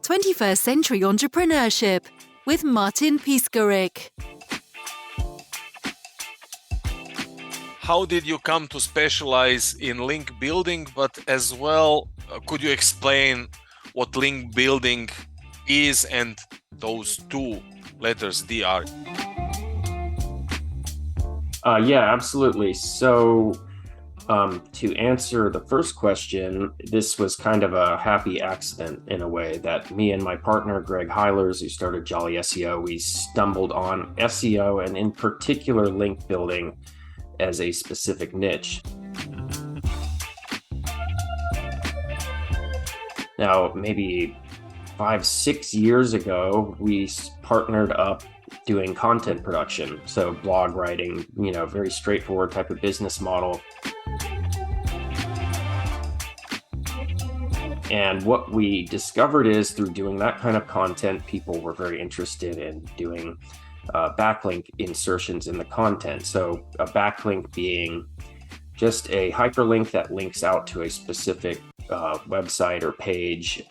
21st Century Entrepreneurship with Martin Piskarik. How did you come to specialize in link building, but as well, could you explain what link building is and those two letters DR? Yeah, absolutely. So to answer the first question, this was kind of a happy accident in a way that me and my partner, Greg Heilers, who started Jolly SEO, we stumbled on SEO and in particular link building as a specific niche. Now, maybe 5-6 years ago, we partnered up doing content production. So blog writing, very straightforward type of business model. And what we discovered is through doing that kind of content, people were very interested in doing backlink insertions in the content. So a backlink being just a hyperlink that links out to a specific website or page.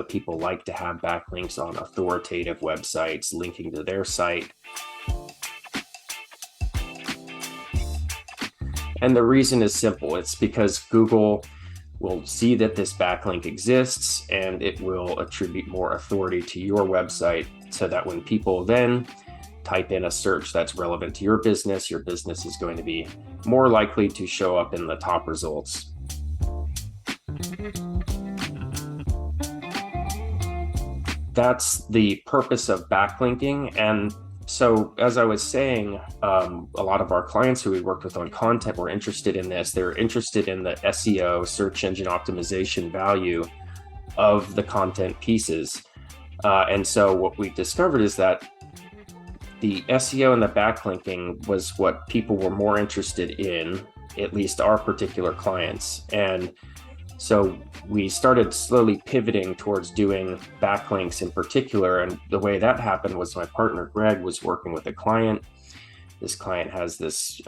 People like to have backlinks on authoritative websites linking to their site. And the reason is simple. It's because Google will see that this backlink exists and it will attribute more authority to your website so that when people then type in a search that's relevant to your business is going to be more likely to show up in the top results. That's the purpose of backlinking. And so, as I was saying, a lot of our clients who we worked with on content were interested in this. They're interested in the SEO, search engine optimization value of the content pieces. And so what we discovered is that the SEO and the backlinking was what people were more interested in, at least our particular clients. And so we started slowly pivoting towards doing backlinks in particular. And the way that happened was my partner, Greg, was working with a client. This client has this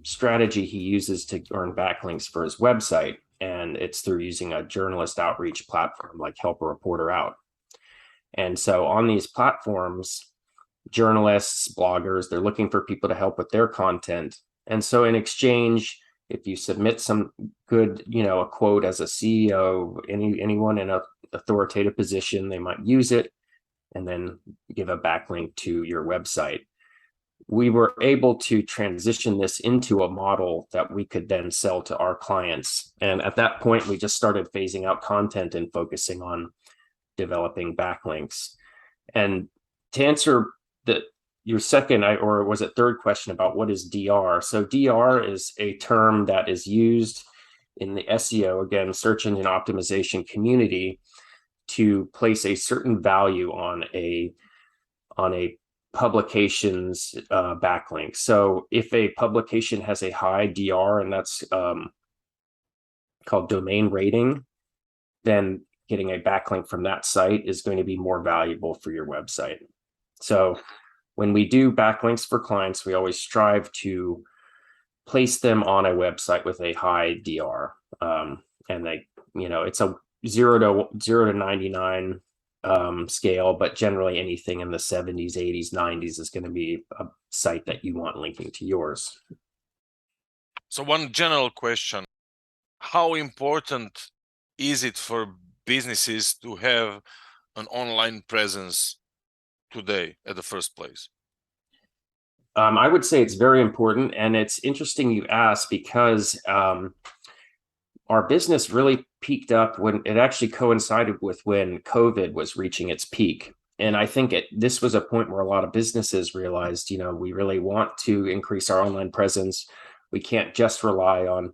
strategy he uses to earn backlinks for his website. And it's through using a journalist outreach platform like Help a Reporter Out. And so on these platforms, journalists, bloggers, they're looking for people to help with their content. And so in exchange, if you submit some good, a quote as a CEO, anyone in an authoritative position, they might use it and then give a backlink to your website. We were able to transition this into a model that we could then sell to our clients. And at that point, we just started phasing out content and focusing on developing backlinks. And to answer your second, or was it third question about what is DR? So DR is a term that is used in the SEO, again, search engine optimization community, to place a certain value on a publication's backlink. So if a publication has a high DR, and that's called domain rating, then getting a backlink from that site is going to be more valuable for your website. So when we do backlinks for clients, we always strive to place them on a website with a high DR. And it's a 0 to 99 scale, but generally anything in the 70s, 80s, 90s is going to be a site that you want linking to yours. So one general question, how important is it for businesses to have an online presence today at the first place? I would say it's very important. And it's interesting you ask because our business really peaked up when it actually coincided with when COVID was reaching its peak. And I think this was a point where a lot of businesses realized, we really want to increase our online presence. We can't just rely on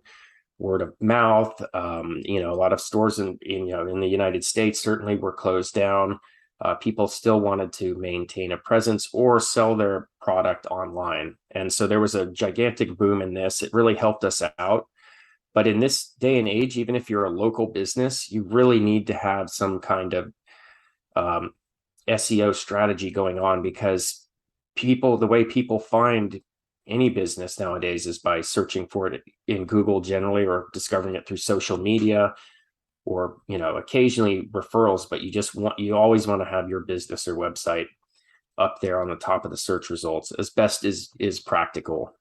word of mouth. A lot of stores in the United States certainly were closed down. People still wanted to maintain a presence or sell their product online. And so there was a gigantic boom in this. It really helped us out. But in this day and age, even if you're a local business, you really need to have some kind of SEO strategy going on, because the way people find any business nowadays is by searching for it in Google generally, or discovering it through social media. or occasionally referrals, but you always want to have your business or website up there on the top of the search results as best as is practical.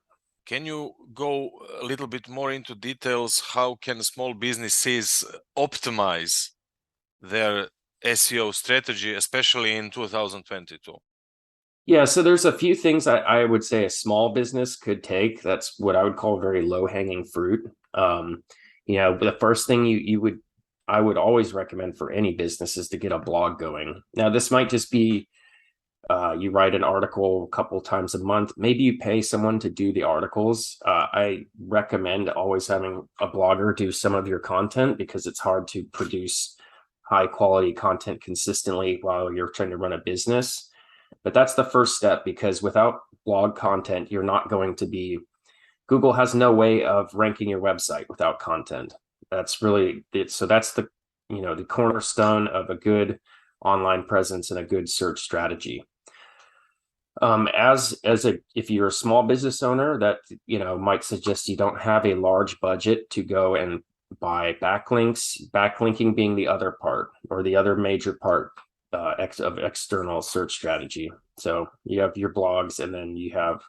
Can you go a little bit more into details? How can small businesses optimize their SEO strategy, especially in 2022? Yeah, so there's a few things I would say a small business could take. That's what I would call very low-hanging fruit. The first thing I would always recommend for any business is to get a blog going. Now, this might just be you write an article a couple times a month. Maybe you pay someone to do the articles. I recommend always having a blogger do some of your content because it's hard to produce high quality content consistently while you're trying to run a business. But that's the first step, because without blog content, you're not going to be, Google has no way of ranking your website without content. That's really it. So that's the cornerstone of a good online presence and a good search strategy. If you're a small business owner, that might suggest you don't have a large budget to go and buy backlinks, backlinking being the other part, or the other major part of external search strategy. So you have your blogs, and then you have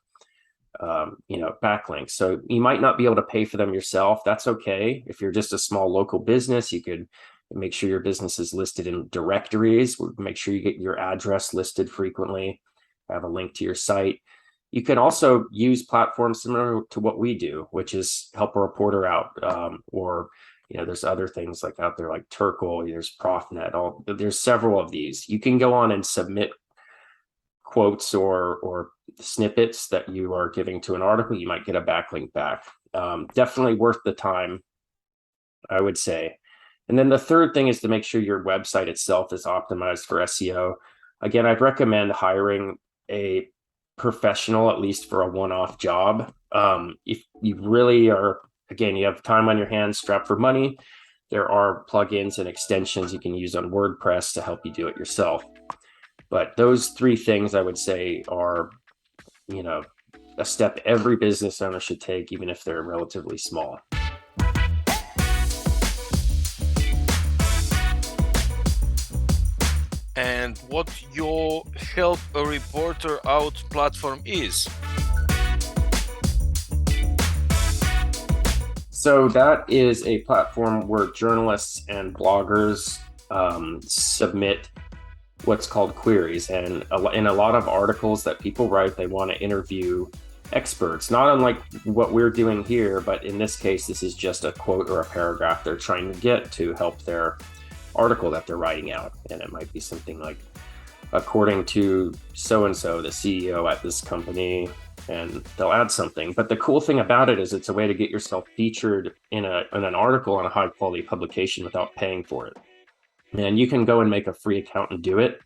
backlinks. So you might not be able to pay for them yourself. That's okay. If you're just a small local business, you could make sure your business is listed in directories. Make sure you get your address listed frequently. Have a link to your site. You can also use platforms similar to what we do, which is help a reporter out, or there's other things like out there like Turkle, there's ProfNet, there's several of these. You can go on and submit quotes or snippets that you are giving to an article. You might get a backlink back. Definitely worth the time, I would say. And then the third thing is to make sure your website itself is optimized for SEO. Again, I'd recommend hiring a professional, at least for a one-off job. If you really are, again, you have time on your hands, strapped for money, there are plugins and extensions you can use on WordPress to help you do it yourself. But those three things I would say are, a step every business owner should take, even if they're relatively small. And what your Help a Reporter Out platform is? So that is a platform where journalists and bloggers submit what's called queries. And in a lot of articles that people write, they want to interview experts, not unlike what we're doing here, but in this case, this is just a quote or a paragraph they're trying to get to help their article that they're writing out. And it might be something like, according to so-and-so, the CEO at this company, and they'll add something. But the cool thing about it is it's a way to get yourself featured in an article on a high quality publication without paying for it. And you can go and make a free account and do it.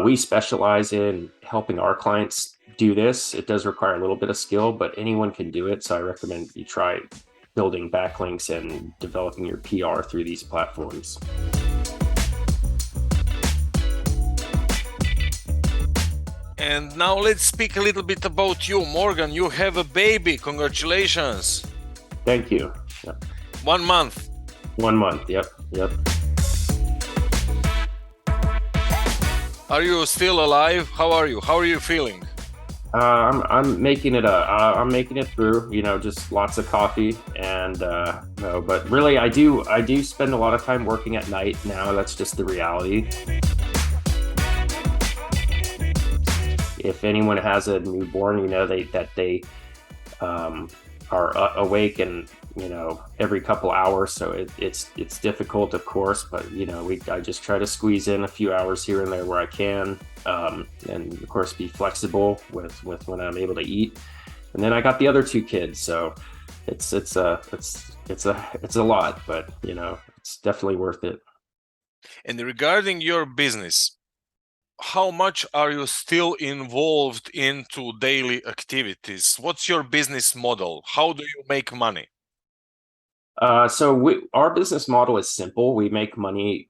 We specialize in helping our clients do this. It does require a little bit of skill, but anyone can do it. So I recommend you try building backlinks and developing your PR through these platforms. And now let's speak a little bit about you, Morgan. You have a baby. Congratulations. Thank you. Yep. 1 month. 1 month. Yep. Are you still alive? How are you? How are you feeling? I'm making it. I'm making it through. Just lots of coffee, and no. But really, I do spend a lot of time working at night now. That's just the reality. If anyone has a newborn, they are awake and every couple hours, so it's difficult, of course, but I just try to squeeze in a few hours here and there where I can, and of course be flexible with when I'm able to eat. And then I got the other 2 kids, so it's a lot, but it's definitely worth it. And regarding your business, how much are you still involved into daily activities? What's your business model? How do you make money? So our business model is simple. We make money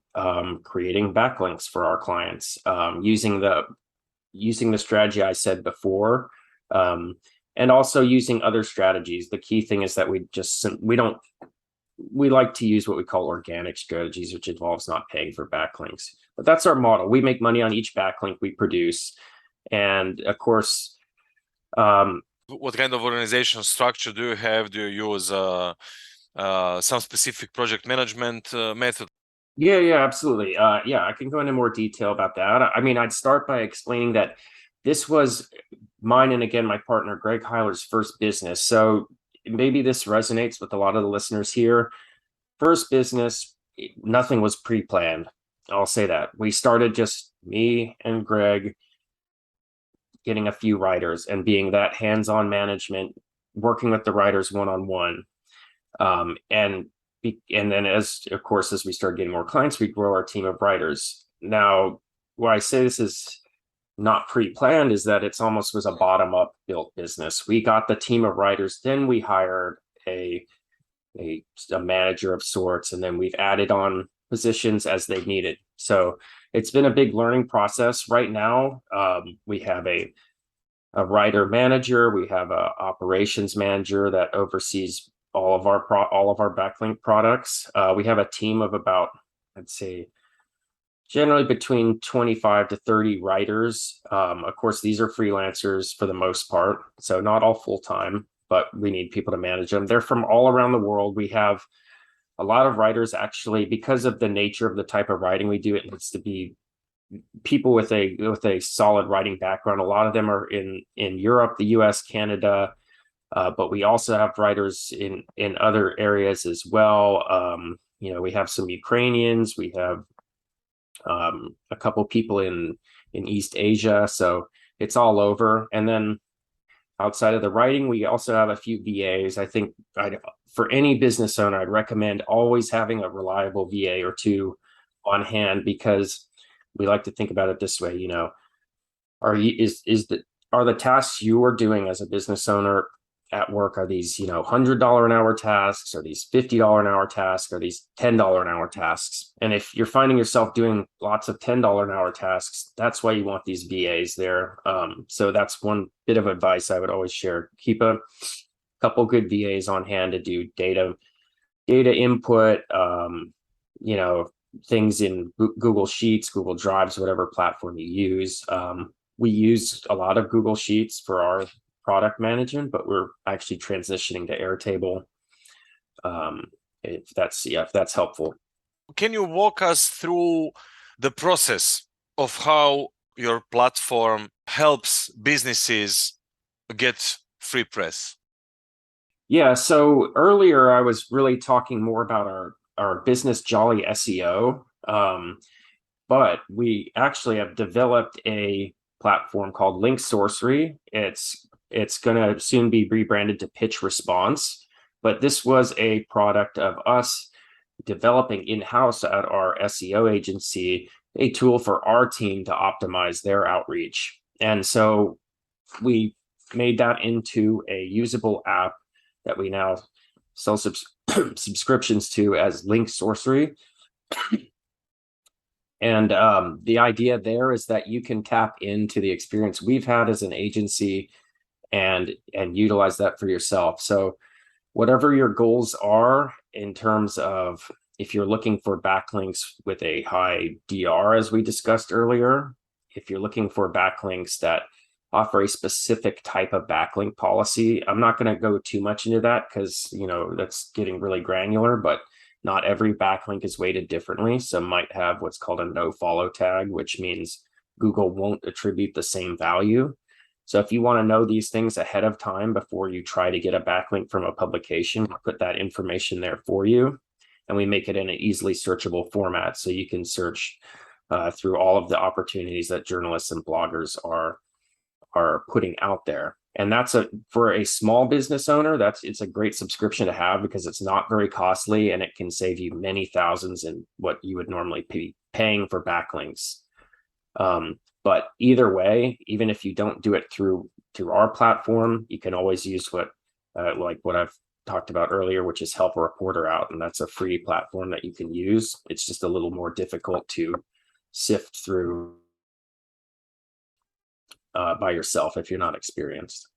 creating backlinks for our clients, using the strategy I said before, and also using other strategies. The key thing is that we don't we like to use what we call organic strategies, which involves not paying for backlinks. But that's our model. We make money on each backlink we produce. And of course, what kind of organization structure do you have? Do you use some specific project management method? Yeah, absolutely. Yeah, I can go into more detail about that. I mean, I'd start by explaining that this was mine and again, my partner, Greg Heiler's first business. So maybe this resonates with a lot of the listeners here. First business, nothing was pre-planned. I'll say that. We started just me and Greg getting a few writers and being that hands-on management, working with the writers one-on-one. And then as of course, as we start getting more clients, we grow our team of writers. Now, why I say this is not pre-planned is that it's almost was a bottom-up built business. We got the team of writers, then we hired a manager of sorts, and then we've added on positions as they needed. So it's been a big learning process. Right now, we have a writer manager, we have a operations manager that oversees all of our backlink products. We have a team of about, I'd say, generally between 25 to 30 writers. Of course, these are freelancers for the most part, so not all full-time, but we need people to manage them. They're from all around the world. We have a lot of writers actually, because of the nature of the type of writing we do, it needs to be people with a solid writing background. A lot of them are in Europe, the US, Canada, but we also have writers in other areas as well. We have some Ukrainians, we have a couple people in East Asia, so it's all over. And then outside of the writing, we also have a few VAs. I think for any business owner, I'd recommend always having a reliable VA or two on hand, because we like to think about it this way. Are the tasks you are doing as a business owner at work, are these $100 an hour tasks? Are these $50 an hour tasks? Are these $10 an hour tasks? And if you're finding yourself doing lots of $10 an hour tasks, that's why you want these VAs there. So that's one bit of advice I would always share. Keep a couple good VAs on hand to do data input, things in Google Sheets, Google Drives, whatever platform you use. We use a lot of Google Sheets for our product management, but we're actually transitioning to Airtable. If that's helpful. Can you walk us through the process of how your platform helps businesses get free press? Yeah, so earlier I was really talking more about our business Jolly SEO, but we actually have developed a platform called Link Sorcery. It's going to soon be rebranded to Pitch Response, but this was a product of us developing in-house at our SEO agency, a tool for our team to optimize their outreach. And so we made that into a usable app that we now sell subscriptions to as Link Sorcery. And the idea there is that you can tap into the experience we've had as an agency and utilize that for yourself. So whatever your goals are in terms of, if you're looking for backlinks with a high DR, as we discussed earlier, if you're looking for backlinks that offer a specific type of backlink policy, I'm not going to go too much into that because, that's getting really granular, but not every backlink is weighted differently. Some might have what's called a no follow tag, which means Google won't attribute the same value. So if you want to know these things ahead of time before you try to get a backlink from a publication, we'll put that information there for you. And we make it in an easily searchable format, so you can search through all of the opportunities that journalists and bloggers are putting out there. And that's for a small business owner, it's a great subscription to have because it's not very costly and it can save you many thousands in what you would normally be paying for backlinks. But either way, even if you don't do it through our platform, you can always use like what I've talked about earlier, which is Help a Reporter Out, and that's a free platform that you can use. It's just a little more difficult to sift through by yourself if you're not experienced.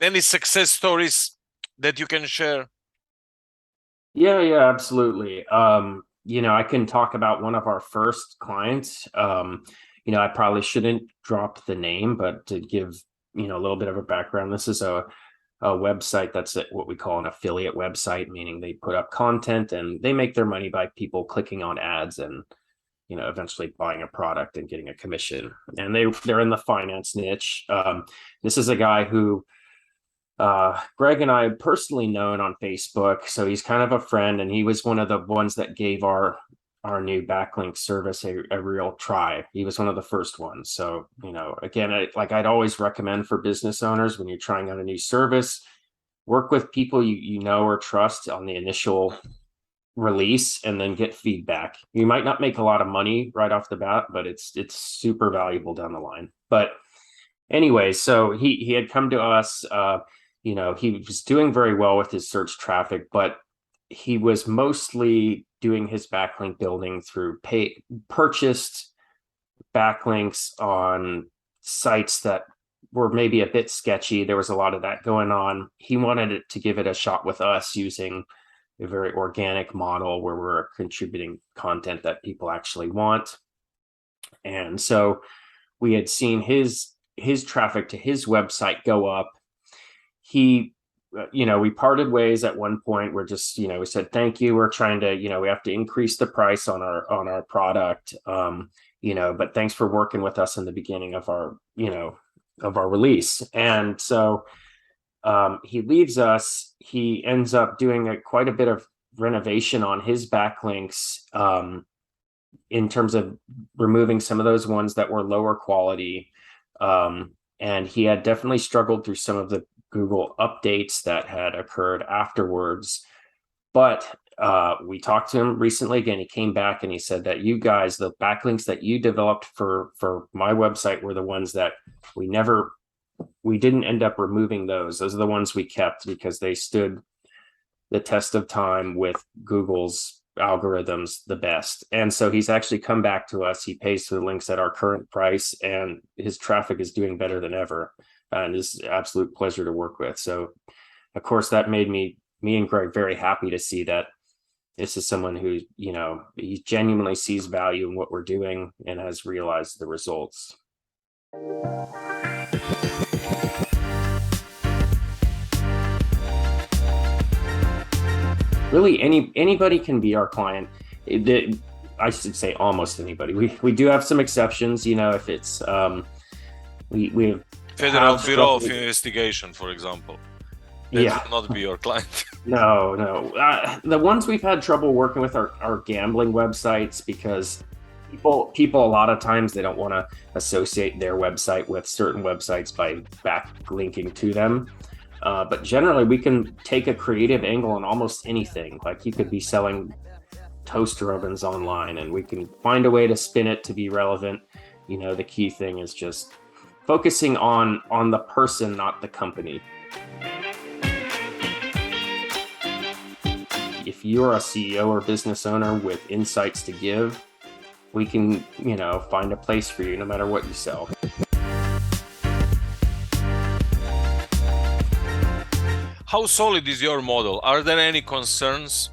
Any success stories that you can share? Yeah, absolutely. I can talk about one of our first clients. I probably shouldn't drop the name, but to give, a little bit of a background, this is a website that's what we call an affiliate website, meaning they put up content and they make their money by people clicking on ads and, eventually buying a product and getting a commission. And they're in the finance niche. This is a guy who Greg and I personally known on Facebook, so he's kind of a friend, and he was one of the ones that gave our new backlink service a real try. He was one of the first ones. So, again, I'd always recommend for business owners when you're trying out a new service, work with people you know or trust on the initial release and then get feedback. You might not make a lot of money right off the bat, but it's super valuable down the line. But anyway, so he had come to us. He was doing very well with his search traffic, but he was mostly doing his backlink building through purchased backlinks on sites that were maybe a bit sketchy. There was a lot of that going on. He wanted to give it a shot with us using a very organic model where we're contributing content that people actually want. And so we had seen his traffic to his website go up. We parted ways at one point. We're just, we said thank you, we're trying to, we have to increase the price on our product, but thanks for working with us in the beginning of our release. And so he leaves us. He ends up doing quite a bit of renovation on his backlinks, in terms of removing some of those ones that were lower quality. And he had definitely struggled through some of the Google updates that had occurred afterwards. But we talked to him recently again. He came back and he said that you guys, the backlinks that you developed for my website were the ones that we didn't end up removing those. Those are the ones we kept because they stood the test of time with Google's algorithms the best. And so he's actually come back to us. He pays for the links at our current price and his traffic is doing better than ever. And it's an absolute pleasure to work with. So of course that made me and Greg very happy to see that this is someone who, he genuinely sees value in what we're doing and has realized the results. Really, anybody can be our client. I should say almost anybody. We do have some exceptions, if it's we have Federal Bureau of Investigation, for example. That yeah, will not be your client. No. The ones we've had trouble working with are gambling websites because people a lot of times they don't want to associate their website with certain websites by backlinking to them. But generally, we can take a creative angle on almost anything. Like you could be selling toaster ovens online, and we can find a way to spin it to be relevant. The key thing is just focusing on the person, not the company. If you're a CEO or business owner with insights to give, we can, find a place for you no matter what you sell. How solid is your model? Are there any concerns?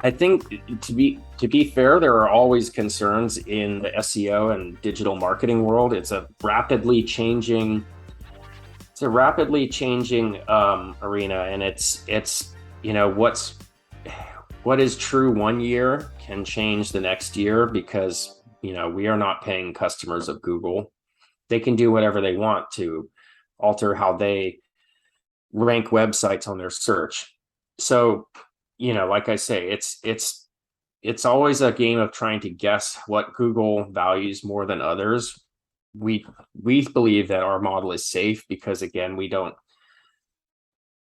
I think to be fair, there are always concerns in the SEO and digital marketing world. It's a rapidly changing arena, and it's what is true one year can change the next year because we are not paying customers of Google. They can do whatever they want to alter how they rank websites on their search. So, like I say, it's always a game of trying to guess what Google values more than others. We believe that our model is safe because, again, we don't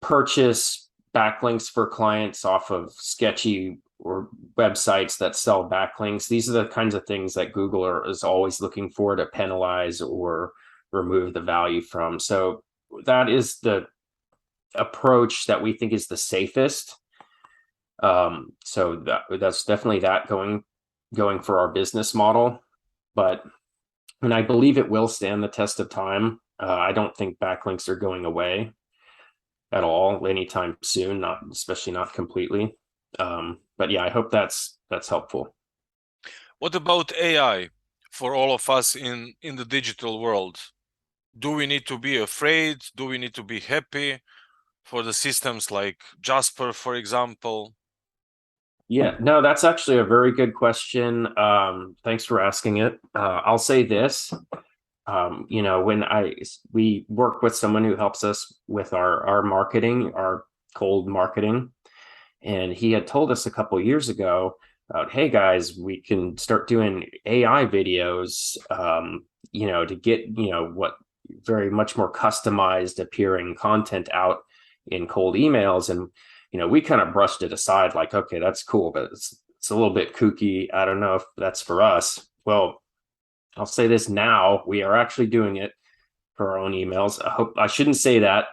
purchase backlinks for clients off of sketchy or websites that sell backlinks. These are the kinds of things that Google is always looking for to penalize or remove the value from. So that is the approach that we think is the safest. So that's definitely that going for our business model, and I believe it will stand the test of time. I don't think backlinks are going away. at all anytime soon, not especially not completely. But yeah, I hope that's helpful. What about AI for all of us in the digital world? Do we need to be afraid? Do we need to be happy for the systems like Jasper, for example? Yeah, no, that's actually a very good question. Thanks for asking it. I'll say this. When we work with someone who helps us with our marketing, our cold marketing, and he had told us a couple years ago about, hey guys, we can start doing AI videos, to get what very much more customized appearing content out in cold emails, and we kind of brushed it aside, like, okay, that's cool, but it's a little bit kooky. I don't know if that's for us. Well, I'll say this now, we are actually doing it for our own emails. I shouldn't say that,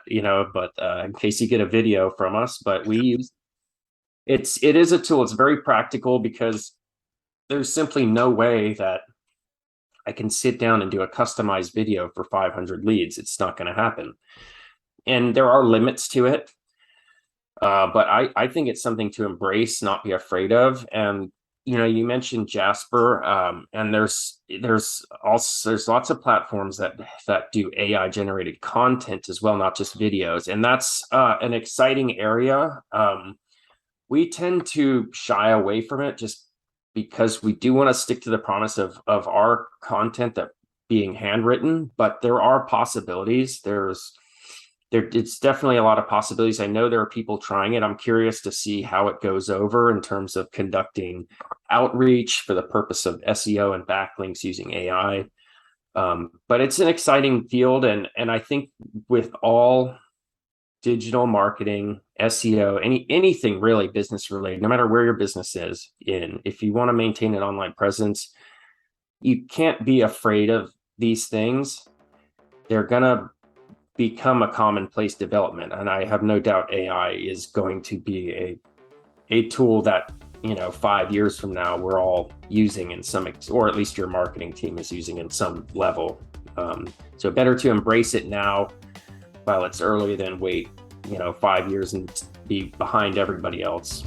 but in case you get a video from us, but we use it is a tool. It's very practical because there's simply no way that I can sit down and do a customized video for 500 leads. It's not going to happen. And there are limits to it. But I think it's something to embrace, not be afraid of. And you mentioned Jasper, and there's lots of platforms that do AI generated content as well, not just videos, and that's an exciting area. We tend to shy away from it just because we do want to stick to the promise of our content that being handwritten, but there are possibilities. It's definitely a lot of possibilities. I know there are people trying it. I'm curious to see how it goes over in terms of conducting outreach for the purpose of SEO and backlinks using AI. But it's an exciting field, and I think with all digital marketing, SEO, anything really business related, no matter where your business is in, if you want to maintain an online presence, you can't be afraid of these things. They're gonna become a commonplace development, and I have no doubt AI is going to be a tool that 5 years from now we're all using in some, or at least your marketing team is using in some level. So better to embrace it now while it's early than wait 5 years and be behind everybody else.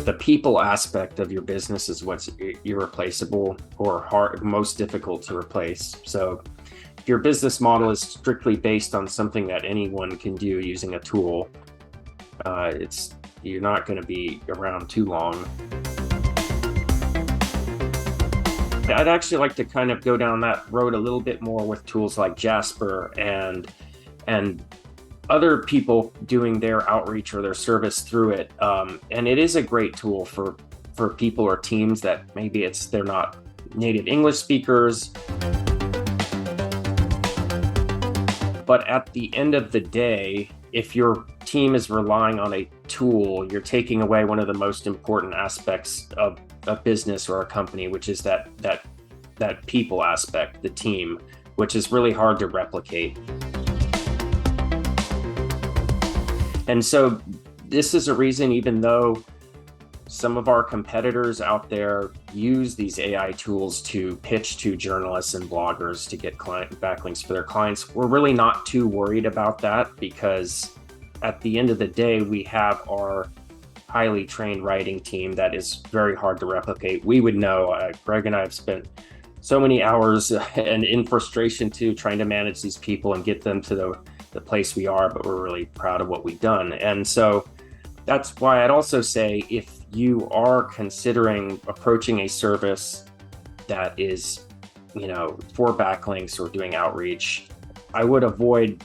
The people aspect of your business is what's irreplaceable or most difficult to replace. So if your business model is strictly based on something that anyone can do using a tool, you're not going to be around too long. I'd actually like to kind of go down that road a little bit more with tools like Jasper and other people doing their outreach or their service through it. And it is a great tool for people or teams that maybe they're not native English speakers. But at the end of the day, if your team is relying on a tool, you're taking away one of the most important aspects of a business or a company, which is that people aspect, the team, which is really hard to replicate. And so this is a reason, even though some of our competitors out there use these AI tools to pitch to journalists and bloggers to get client backlinks for their clients, we're really not too worried about that, because at the end of the day, we have our highly trained writing team that is very hard to replicate. We would know, Greg and I have spent so many hours and in frustration too, trying to manage these people and get them to the place we are, but we're really proud of what we've done. And so that's why I'd also say, if you are considering approaching a service that is, for backlinks or doing outreach, I would avoid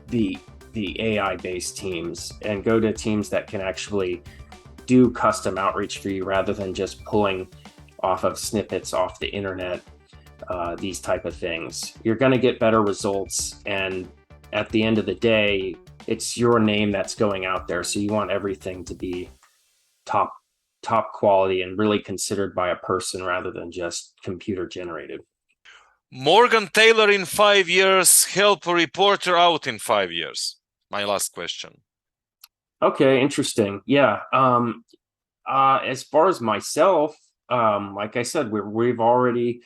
the AI-based teams and go to teams that can actually do custom outreach for you rather than just pulling off of snippets off the internet, these type of things. You're going to get better results, and at the end of the day, it's your name that's going out there. So you want everything to be top quality and really considered by a person rather than just computer generated. Morgan Taylor in 5 years, help a reporter out in 5 years. My last question. Okay, interesting. Yeah. As far as myself, like I said, we've already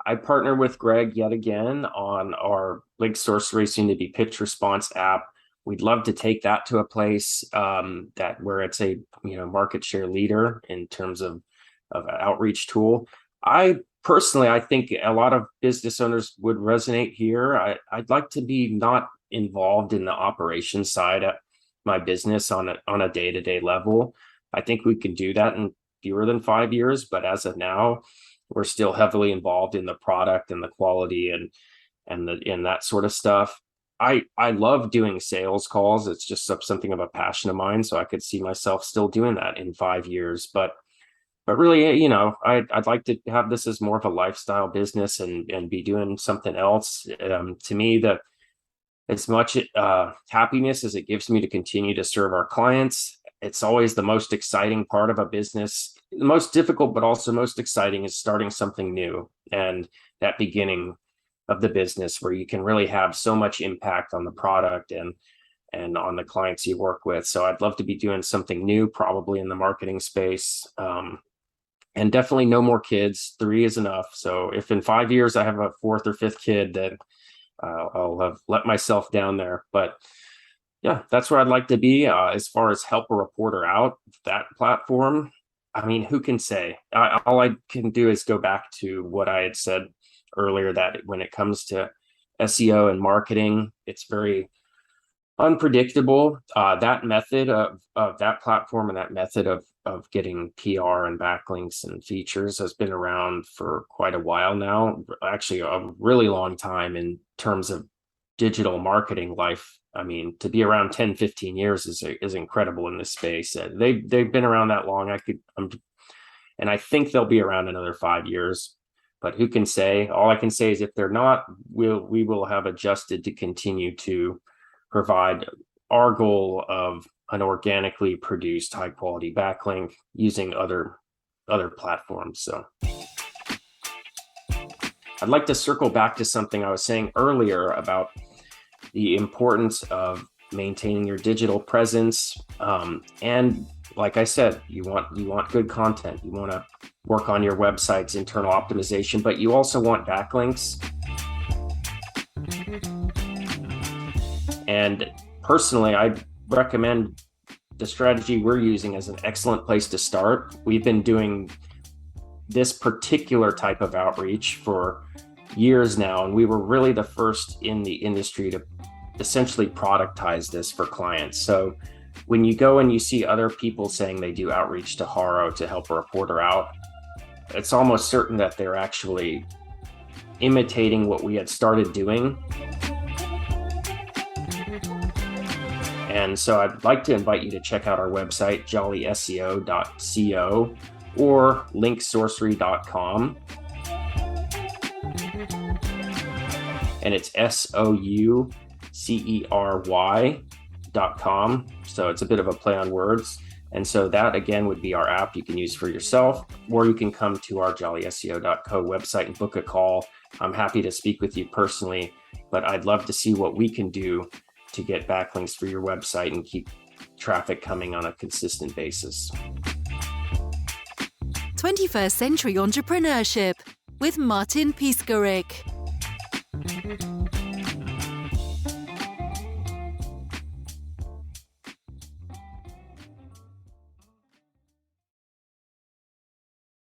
I partner with Greg yet again on our Link Sorcery, soon to be Pitch Response app. We'd love to take that to a place that where it's a market share leader in terms of an outreach tool. I personally, I think a lot of business owners would resonate here. I'd like to be not involved in the operations side of my business on a day-to-day level. I think we can do that in fewer than 5 years, but as of now, we're still heavily involved in the product and the quality and that sort of stuff. I love doing sales calls. It's just something of a passion of mine. So I could see myself still doing that in 5 years. But really, I'd like to have this as more of a lifestyle business and be doing something else. To me, as much happiness as it gives me to continue to serve our clients, it's always the most exciting part of a business. The most difficult, but also most exciting, is starting something new and that beginning of the business where you can really have so much impact on the product and on the clients you work with. So I'd love to be doing something new, probably in the marketing space. And definitely no more kids. 3 is enough. So if in 5 years I have a 4th or 5th kid, then I'll have let myself down there. But yeah, that's where I'd like to be. As far as help a reporter out, that platform, I mean, who can say? All I can do is go back to what I had said earlier, that when it comes to SEO and marketing, it's very unpredictable. That method of that platform and that method of getting PR and backlinks and features has been around for quite a while now, actually a really long time in terms of digital marketing life. I mean, to be around 10, 15 years is incredible in this space. They've been around that long. And I think they'll be around another 5 years, but who can say? All I can say is if they're not, we will have adjusted to continue to provide our goal of an organically produced high quality backlink using other platforms. So I'd like to circle back to something I was saying earlier about the importance of maintaining your digital presence. And like I said, you want good content. You want to work on your website's internal optimization, but you also want backlinks. And personally, I recommend the strategy we're using as an excellent place to start. We've been doing this particular type of outreach for years now, and we were really the first in the industry to essentially productize this for clients. So when you go and you see other people saying they do outreach to Haro to help a reporter out, it's almost certain that they're actually imitating what we had started doing. And so I'd like to invite you to check out our website, jollyseo.co or linksorcery.com. And it's SOUCERY.com. So it's a bit of a play on words. And so that, again, would be our app you can use for yourself, or you can come to our jollyseo.co website and book a call. I'm happy to speak with you personally, but I'd love to see what we can do to get backlinks for your website and keep traffic coming on a consistent basis. 21st Century Entrepreneurship with Martin Piskarik.